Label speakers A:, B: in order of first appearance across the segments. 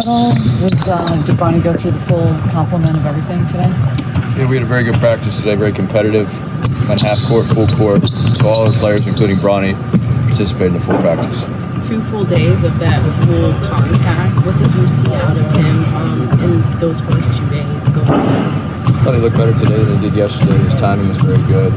A: all did Bronny go through the full complement of everything today?
B: Yeah, we had a very good practice today, very competitive. Went half court, full court. So all the players, including Bronny, participated in the full practice.
C: 2 full days of that full contact. What did you see out of him in those first 2 days going on?
B: I thought he looked better today than he did yesterday. His timing was very good.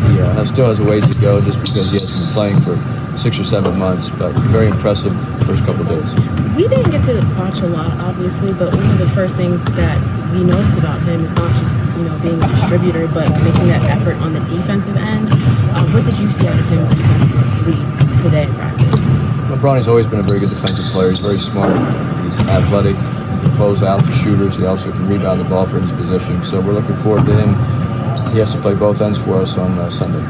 B: He still has a ways to go just because he hasn't been playing for 6 or 7 months, but very impressive first couple of days.
C: We didn't get to watch a lot, obviously, but one of the first things that we noticed about him is not just being a distributor, but making that effort on the defensive end. What did you see out of him defensively today in practice?
B: Well, Bronny's always been a very good defensive player. He's very smart. He's athletic. He can close out the shooters. He also can rebound the ball for his position. So we're looking forward to him. He has to play both ends for us on Sunday.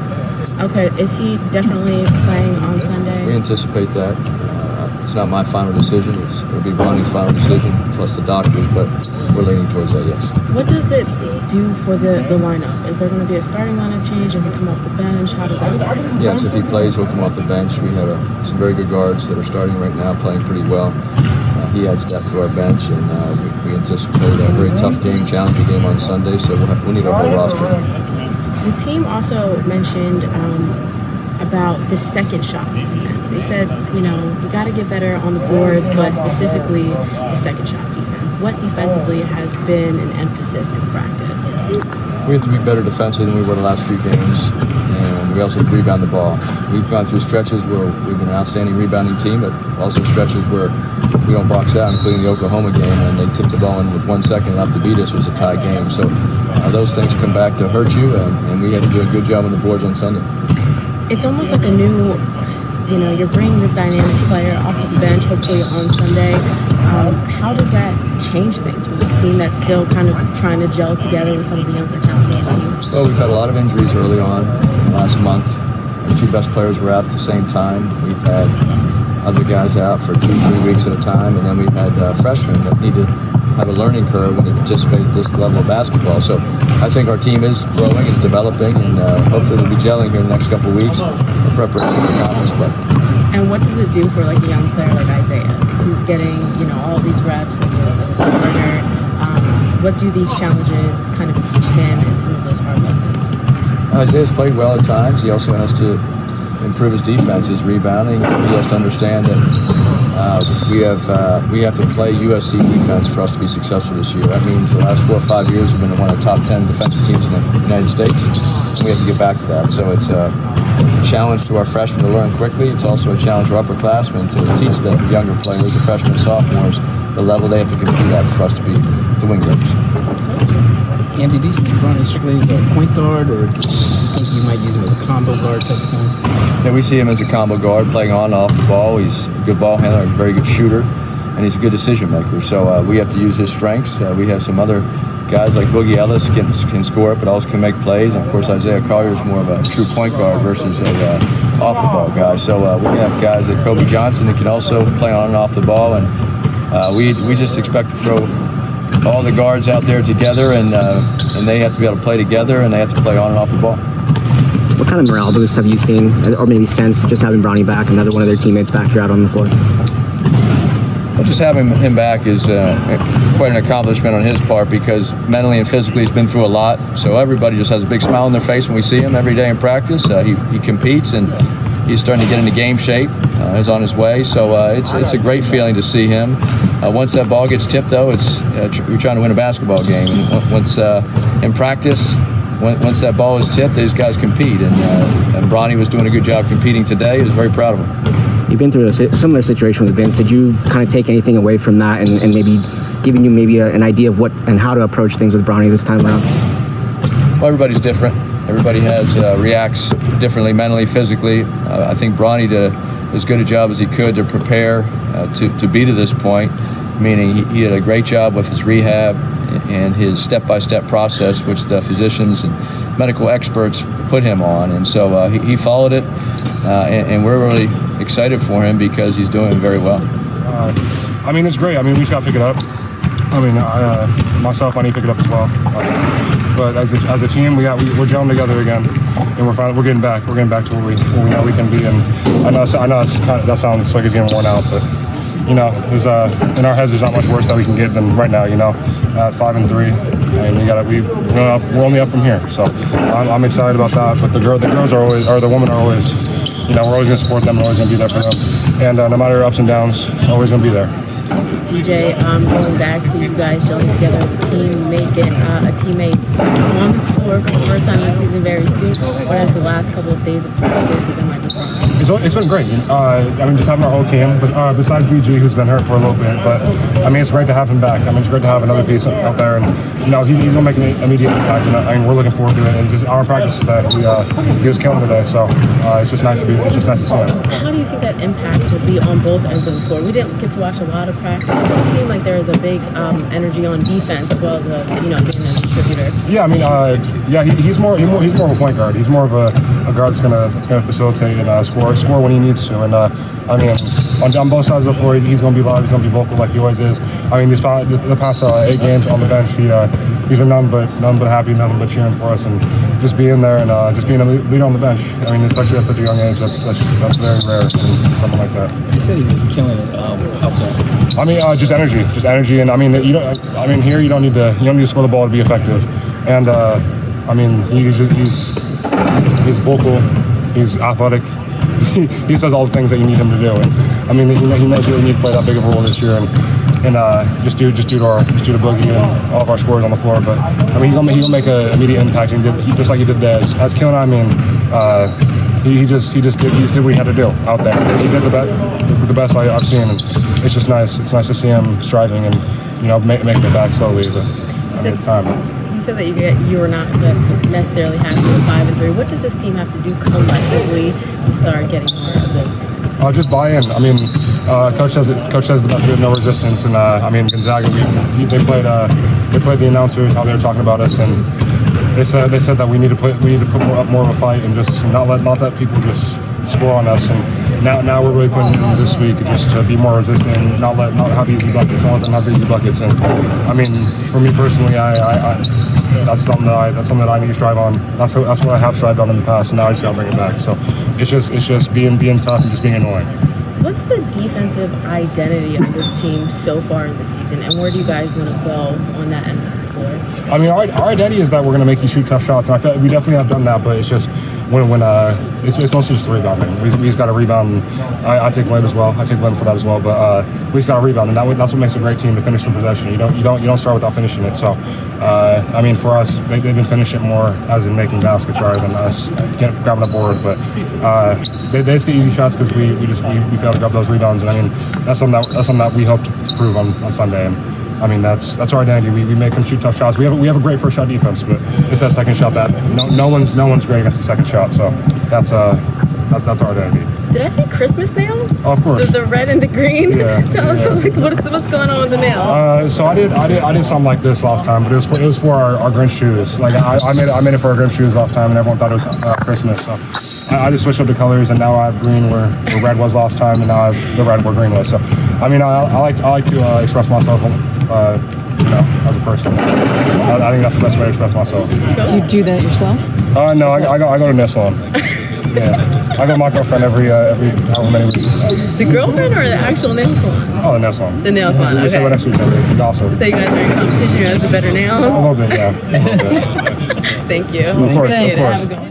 C: Okay, is he definitely playing on Sunday?
B: We anticipate that. It's not my final decision. It'll be Bronny's final decision, plus the doctor's, but we're leaning towards that, yes.
C: What does it do for the lineup? Is there going to be a starting lineup change? Does he come off the bench? How does that work?
B: Yes, if he plays, he'll come off the bench. We have some very good guards that are starting right now, playing pretty well. He adds depth to our bench, and we anticipate a very tough game, challenging game on Sunday, so we'll need our whole roster.
C: The team also mentioned about the second shot defense. They said, we got to get better on the boards, but specifically the second shot defense. What defensively has been an emphasis in practice?
B: We have to be better defensively than we were the last few games, and we also have to rebound the ball. We've gone through stretches where we've been an outstanding rebounding team, but also stretches where we don't box out, including the Oklahoma game, and they tipped the ball in with 1 second left to beat us. It was a tie game. So those things come back to hurt you, and we had to do a good job on the boards on Sunday.
C: It's almost like a new, you're bringing this dynamic player off of the bench, hopefully on Sunday. How does that change things for this team that's still kind of trying to gel together with some of the younger talent on the team?
B: Well, we've had a lot of injuries early on last month. The 2 best players were out at the same time. We've had other guys out for 2-3 weeks at a time, and then we've had freshmen that need to have a learning curve when they participate at this level of basketball. So I think our team is growing, is developing, and hopefully we'll be gelling here in the next couple of weeks in preparation for conference play.
C: And what does it do for like a young player like Isaiah, who's getting all these reps as a starter? What do these challenges kind of teach him and some of those hard lessons?
B: Isaiah's played well at times. He also has to improve his defense, his rebounding. He has to understand that we have to play USC defense for us to be successful this year. That means the last 4 or 5 years we've been one of the top 10 defensive teams in the United States, and we have to get back to that. So it's a challenge to our freshmen to learn quickly. It's also a challenge for upperclassmen to teach the younger players, the freshmen and sophomores, the level they have to compete at for us to be the wing groups.
D: Andy, do you see Bronny strictly as a point guard, or do you think you might use him as a combo guard type of thing?
B: Yeah, we see him as a combo guard, playing on and off the ball. He's a good ball handler, a very good shooter, and he's a good decision maker. So we have to use his strengths. We have some other guys like Boogie Ellis can score it, but also can make plays. And of course, Isaiah Collier is more of a true point guard versus a off the ball guy. So we have guys like Kobe Johnson that can also play on and off the ball, and we just expect to throw all the guards out there together, and they have to be able to play together, and they have to play on and off the ball.
E: What kind of morale boost have you seen, or maybe sense, just having Bronny back, another one of their teammates back here out on the floor?
B: Well, just having him back is quite an accomplishment on his part, because mentally and physically he's been through a lot. So everybody just has a big smile on their face when we see him every day in practice. He competes, and he's starting to get into game shape. He's on his way. So it's a great feeling to see him. Once that ball gets tipped, though, we're trying to win a basketball game. And once in practice, once that ball is tipped, these guys compete. And Bronny was doing a good job competing today. He was very proud of him.
E: You've been through a similar situation with Vince. Did you kind of take anything away from that, and maybe giving you maybe an idea of what and how to approach things with Bronny this time around?
B: Well, everybody's different. Everybody reacts differently, mentally, physically. I think Bronny did as good a job as he could to prepare to be to this point, meaning he did a great job with his rehab and his step-by-step process, which the physicians and medical experts put him on. And so he followed it, and we're really excited for him because he's doing very well.
F: I mean, it's great. I mean, we just got to pick it up. I mean, myself, I need to pick it up as well. But as a team, we're gelling together again, and we're getting back. We're getting back to where we know we can be. And I know that sounds like it's getting worn out, but you know, there's in our heads there's not much worse that we can get than right now. You know, at 5-3, and we're only up from here. So I'm excited about that. But the girls are always, or the women are always, you know, we're always going to support them. We're always going to be there for them. And no matter ups and downs, always going to be there.
C: DJ, going back to you guys gelling together as a team, you may get a teammate on the floor for the first time this season very soon. What has the last couple of days of practice been like?
F: It's been great. I mean, just having our whole team, besides BG, who's been hurt for a little bit. But I mean, it's great to have him back. I mean, it's great to have another piece out there, and you know, he's gonna make an immediate impact. And I mean, we're looking forward to it. And just our practice today, he was killing today. So it's just nice to see him.
C: How do you think that impact will be on both ends of the floor? We didn't get to watch a lot of practice, but it seemed like there was a big energy on defense as well as being a distributor.
F: Yeah, I mean, he's more of a point guard. He's more of a guard that's gonna facilitate and score when he needs to. And I mean, on both sides of the floor, he's gonna be loud. He's gonna be vocal like he always is. I mean, the past 8 games on the bench, he's been nothing but happy, nothing but cheering for us, and just being there and just being a leader on the bench. I mean, especially at such a young age, that's very rare in someone like that.
D: You said he was killing it outside.
F: I mean, just energy, and I mean, here you don't need to score the ball to be effective, and I mean, he's vocal, he's athletic. He says all the things that you need him to do, and I mean, he knows you really need to play that big of a role this year, and just due to Boogie and all of our scores on the floor. But I mean, he'll make an immediate impact, and just like he did there. As Killen, I mean, he did what he had to do out there. He did the best I've seen, and it's just nice. It's nice to see him striving and making it back slowly. But it's time.
C: You said that you were not necessarily happy with 5-3. What does this team have to do collectively to start getting more of those wins?
F: Just buy in. I mean, Coach says the best. We have no resistance, and I mean Gonzaga. They played the announcers how they were talking about us, and they said that we need to put more of a fight and just not let people just score on us. And now we're really putting in this week just to be more resistant and not have easy buckets. Not let them have easy buckets. And I mean, for me personally, I that's something that I need to strive on. That's what I have strived on in the past, and now I just gotta bring it back. So it's just being tough and just being annoying.
C: What's the defensive identity of this team so far in the season, and where do you guys want to go on that end of the floor?
F: I mean, our identity is that we're going to make you shoot tough shots, and I feel like we definitely have done that. But it's just when it's mostly just rebounding. We just got to rebound. I take blame as well. I take blame for that as well. But we just got to rebound, and that's what makes a great team, to finish in possession. You don't start without finishing it. So I mean, for us, they've been finishing more as in making baskets rather than us grabbing a board. But they just get easy shots because we fail to grab those rebounds. And I mean, that's something that we hope to prove on Sunday. And I mean, that's our identity. We make them shoot tough shots. We have a great first shot defense, but it's that second shot that no one's great against the second shot. So that's our identity.
C: Did I say Christmas nails?
F: Oh, of course.
C: The red and the green.
F: Yeah.
C: Tell us what's going on with the nails.
F: So I did something like this last time, but it was for our Grinch shoes. Like I made it for our Grinch shoes last time, and everyone thought it was Christmas. So I just switched up the colors, and now I have green where red was last time, and now I have the red where green was. So I mean, I like to express myself, as a person. I think that's the best way to express myself.
A: Do you do that yourself?
F: No, I go to nail salon. Yeah, I go to my girlfriend every however many weeks.
C: The girlfriend or the actual nail salon?
F: Oh, the nail salon.
C: The nail salon.
F: We
C: Okay.
F: next to each other. Awesome.
C: So you guys are in competition. Who has the better nails?
F: A little bit, yeah. A little bit.
C: Thank you.
F: Of course,
A: Thanks.
F: of course.
A: Have a good one.